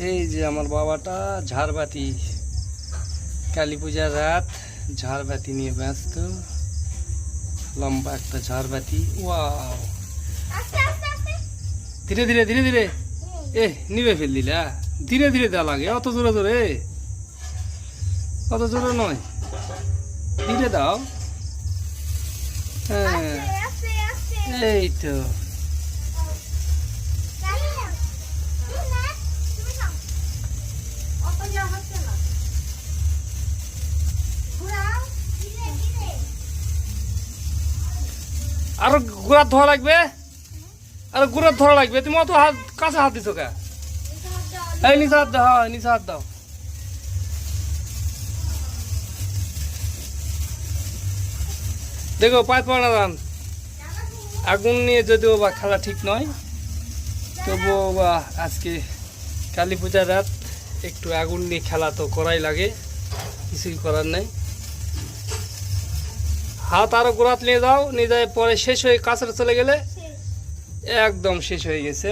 এই যে আমার বাবাটা ঝাড়বাতি, কালী পূজার রাত ঝাড়বাতি নিয়ে ব্যস্ত। লম্বা একটা ঝাড়বাতি। ওয়াও, ধীরে ধীরে ধীরে ধীরে। নিবে ফেল দিলা, ধীরে ধীরে দেওয়া লাগে। অত জোরে জোরে, অত জোরে নয়, ধীরে দাও। হ্যাঁ, এই তো। আরো গোড়া ধোয়া লাগবে, আরো গোড়া ধরা লাগবে। তুমি অত হাত কাছে হাত দিছো কে? এই নিচে হাত দাও, নিচে হাত দাও। দেখো পাঁচ পাড়া রান আগুন নিয়ে, যদিও বা খেলা ঠিক নয়, তবুও বা আজকে কালী পূজার রাত, একটু আগুন নিয়ে খেলা তো করাই লাগে, কিছুই করার নাই। হাত আরো গোড়াত নিয়ে যাও, নিয়ে যায় পরে শেষ হয়ে কাছে চলে গেলে একদম শেষ হয়ে গেছে।